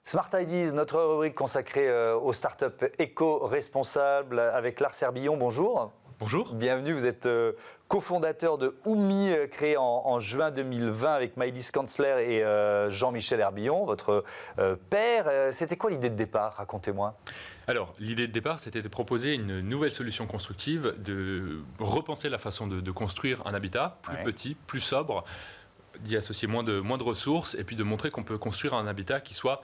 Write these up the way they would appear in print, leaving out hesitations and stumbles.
Smart Ideas, notre rubrique consacrée aux startups éco-responsables avec Lars Herbillon. Bonjour. Bonjour. Bienvenue, vous êtes cofondateur de Oomi, créé en juin 2020 avec Maëlys Kanzler et Jean-Michel Herbillon, votre père. C'était quoi l'idée de départ? Racontez-moi. Alors, l'idée de départ, c'était de proposer une nouvelle solution constructive, de repenser la façon de construire un habitat plus petit, plus sobre, d'y associer moins de ressources et puis de montrer qu'on peut construire un habitat qui soit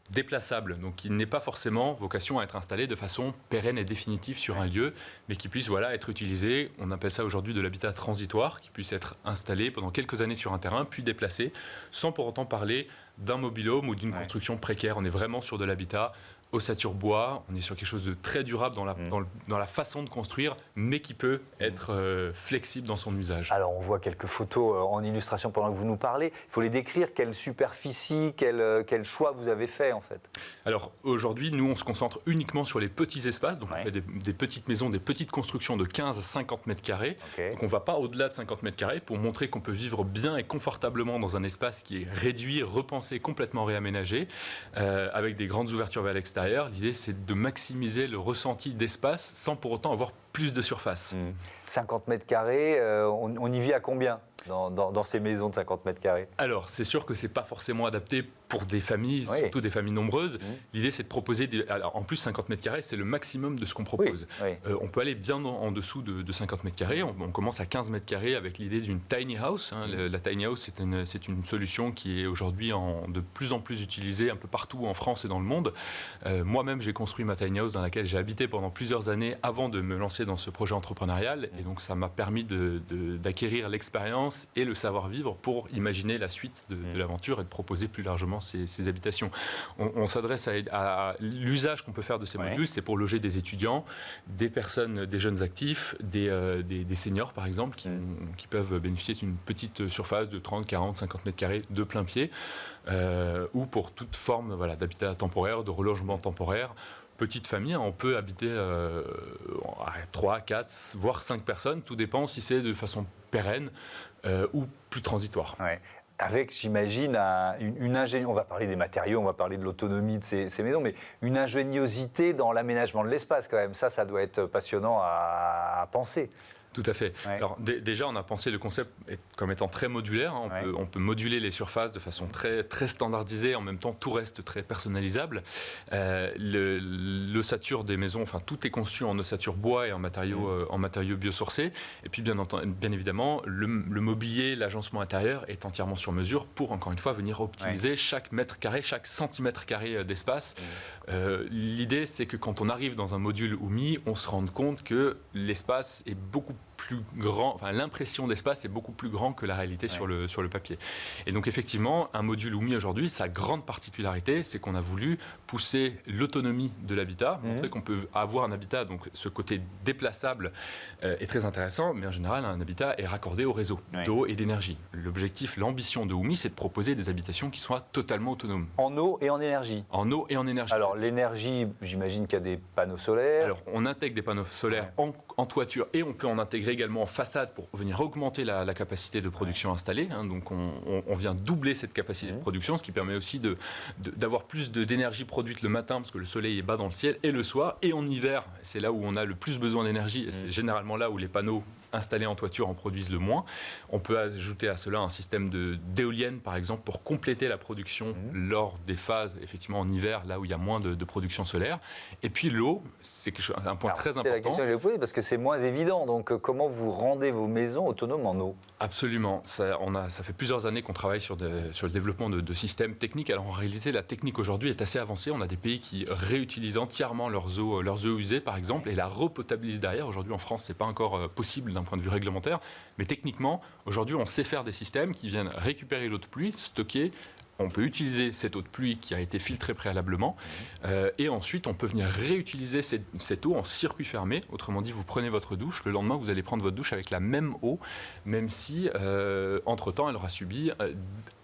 déplaçable, donc qui n'ait pas forcément vocation à être installé de façon pérenne et définitive sur un lieu, mais qui puisse être utilisé, on appelle ça aujourd'hui de l'habitat transitoire, qui puisse être installé pendant quelques années sur un terrain, puis déplacé, sans pour autant parler d'un mobil-home ou d'une construction précaire. On est vraiment sur de l'habitat ossature bois, on est sur quelque chose de très durable dans la façon de construire, mais qui peut être flexible dans son usage. Alors on voit quelques photos en illustration pendant que vous nous parlez. Il faut les décrire, quelle superficie, quel choix vous avez fait en fait. Alors aujourd'hui, nous on se concentre uniquement sur les petits espaces, donc on fait des petites maisons, des petites constructions de 15 à 50 mètres carrés. Donc on ne va pas au-delà de 50 mètres carrés pour montrer qu'on peut vivre bien et confortablement dans un espace qui est réduit, repensé, complètement réaménagé, avec des grandes ouvertures vers l'extérieur. L'idée, c'est de maximiser le ressenti d'espace sans pour autant avoir plus de surface. 50 mètres carrés, on y vit à combien dans ces maisons de 50 mètres carrés? Alors, c'est sûr que ce n'est pas forcément adapté pour des familles, surtout des familles nombreuses. L'idée, c'est de proposer alors, en plus, 50 mètres carrés, c'est le maximum de ce qu'on propose. On peut aller bien en dessous de 50 mètres carrés. On commence à 15 mètres carrés avec l'idée d'une tiny house. La tiny house, c'est une solution qui est aujourd'hui de plus en plus utilisée un peu partout en France et dans le monde. Moi-même, j'ai construit ma tiny house dans laquelle j'ai habité pendant plusieurs années avant de me lancer dans ce projet entrepreneurial. Et donc, ça m'a permis d'acquérir l'expérience et le savoir-vivre pour imaginer la suite de l'aventure et de proposer plus largement ces habitations. On s'adresse à l'usage qu'on peut faire de ces modules, c'est pour loger des étudiants, des personnes, des jeunes actifs, des seniors par exemple, qui peuvent bénéficier d'une petite surface de 30, 40, 50 mètres carrés de plein pied, ou pour toute forme d'habitat temporaire, de relogement temporaire. Petite famille, on peut habiter à 3, 4, voire 5 personnes, tout dépend si c'est de façon pérenne ou plus transitoire. Avec, j'imagine, une ingéniosité, on va parler des matériaux, on va parler de l'autonomie de ces maisons, mais une ingéniosité dans l'aménagement de l'espace quand même. Ça doit être passionnant à penser. Tout à fait. Alors déjà, on a pensé le concept comme étant très modulaire. On peut moduler les surfaces de façon très, très standardisée. En même temps, tout reste très personnalisable. L'ossature des maisons, enfin, tout est conçu en ossature bois et en matériaux biosourcés. Et puis, bien évidemment, le mobilier, l'agencement intérieur est entièrement sur mesure pour, encore une fois, venir optimiser chaque mètre carré, chaque centimètre carré d'espace. L'idée, c'est que quand on arrive dans un module Oomi, on se rende compte que l'espace est beaucoup plus grand, enfin l'impression d'espace est beaucoup plus grand que la réalité sur le papier. Et donc effectivement, un module Oomi aujourd'hui, sa grande particularité, c'est qu'on a voulu pousser l'autonomie de l'habitat, montrer qu'on peut avoir un habitat, donc ce côté déplaçable est très intéressant, mais en général, un habitat est raccordé au réseau d'eau et d'énergie. L'objectif, l'ambition de Oomi, c'est de proposer des habitations qui soient totalement autonomes. En eau et en énergie. En eau et en énergie. Alors l'énergie, j'imagine qu'il y a des panneaux solaires. Alors on intègre des panneaux solaires en toiture et on peut en intégrer également en façade pour venir augmenter la capacité de production installée. Donc on vient doubler cette capacité de production, ce qui permet aussi d'avoir plus d'énergie produite le matin parce que le soleil est bas dans le ciel et le soir. Et en hiver, c'est là où on a le plus besoin d'énergie et c'est généralement là où les panneaux installés en toiture en produisent le moins. On peut ajouter à cela un système d'éoliennes par exemple pour compléter la production lors des phases effectivement en hiver, là où il y a moins de production solaire. Et puis l'eau, c'est un point très important. C'est la question que je vais poser parce que c'est moins évident. Donc comment vous rendez vos maisons autonomes en eau? Absolument. Ça fait plusieurs années qu'on travaille sur le développement de systèmes techniques. Alors en réalité, la technique aujourd'hui est assez avancée. On a des pays qui réutilisent entièrement leurs eaux usées par exemple et la repotabilisent derrière. Aujourd'hui en France, c'est pas encore possible d'un point de vue réglementaire, mais techniquement, aujourd'hui, on sait faire des systèmes qui viennent récupérer l'eau de pluie, stocker. On peut utiliser cette eau de pluie qui a été filtrée préalablement et ensuite on peut venir réutiliser cette eau en circuit fermé. Autrement dit, vous prenez votre douche, le lendemain vous allez prendre votre douche avec la même eau, même si entre-temps elle aura subi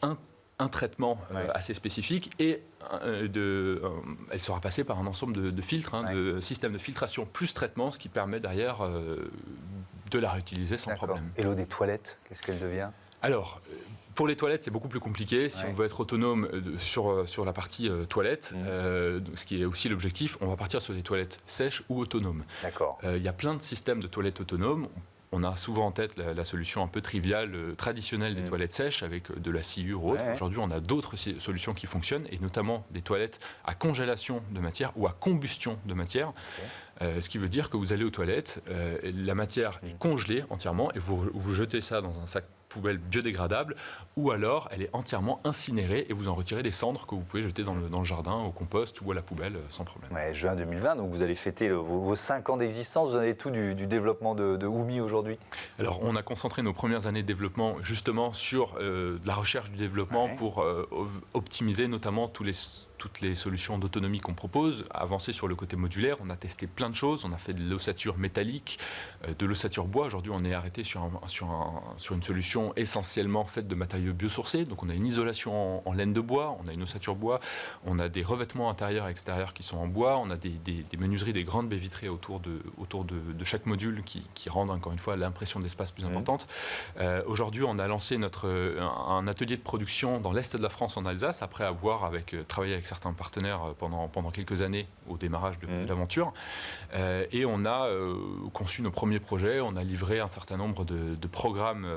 un traitement assez spécifique et elle sera passée par un ensemble de filtres, de systèmes de filtration plus traitement, ce qui permet derrière de la réutiliser sans problème. Et l'eau des toilettes, qu'est-ce qu'elle devient? Alors, Pour les toilettes, c'est beaucoup plus compliqué. Si on veut être autonome sur la partie toilette, ce qui est aussi l'objectif, on va partir sur des toilettes sèches ou autonomes. D'accord. Il y a plein de systèmes de toilettes autonomes. On a souvent en tête la solution un peu triviale, traditionnelle des toilettes sèches avec de la sciure ou autre. Aujourd'hui, on a d'autres solutions qui fonctionnent, et notamment des toilettes à congélation de matière ou à combustion de matière. Ce qui veut dire que vous allez aux toilettes, la matière est congelée entièrement et vous jetez ça dans un sac poubelle biodégradable, ou alors elle est entièrement incinérée et vous en retirez des cendres que vous pouvez jeter dans le jardin, au compost ou à la poubelle sans problème. Ouais, juin 2020, donc vous allez fêter vos 5 ans d'existence. Vous en avez tout du développement de Oumi aujourd'hui? Alors on a concentré nos premières années de développement justement sur la recherche du développement pour optimiser notamment toutes les solutions d'autonomie qu'on propose, avancer sur le côté modulaire. On a testé plein de choses, on a fait de l'ossature métallique, de l'ossature bois. Aujourd'hui, on est arrêté sur une solution essentiellement faite de matériaux biosourcés. Donc on a une isolation en laine de bois, on a une ossature bois, on a des revêtements intérieurs et extérieurs qui sont en bois, on a des menuiseries, des grandes baies vitrées autour de chaque module qui rendent encore une fois l'impression d'espace plus importante. Aujourd'hui, on a lancé un atelier de production dans l'Est de la France, en Alsace, après avoir travaillé avec certains partenaires pendant quelques années au démarrage de l'aventure. Et on a conçu nos premiers projets, on a livré un certain nombre de programmes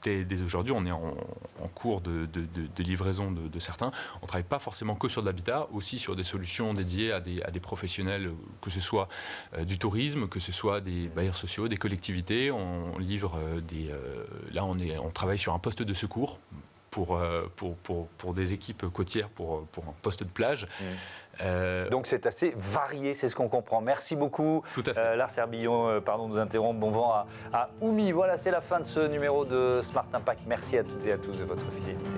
dès aujourd'hui. On est en cours de livraison de certains. On ne travaille pas forcément que sur de l'habitat, aussi sur des solutions dédiées à des professionnels, que ce soit du tourisme, que ce soit des bailleurs sociaux, des collectivités. On livre là, on travaille sur un poste de secours pour des équipes côtières, pour un poste de plage. Donc c'est assez varié, c'est ce qu'on comprend. Merci beaucoup. Tout à fait. Lars Herbillon, pardon de nous interrompre. Bon vent à Oumi. Voilà, c'est la fin de ce numéro de Smart Impact. Merci à toutes et à tous de votre fidélité.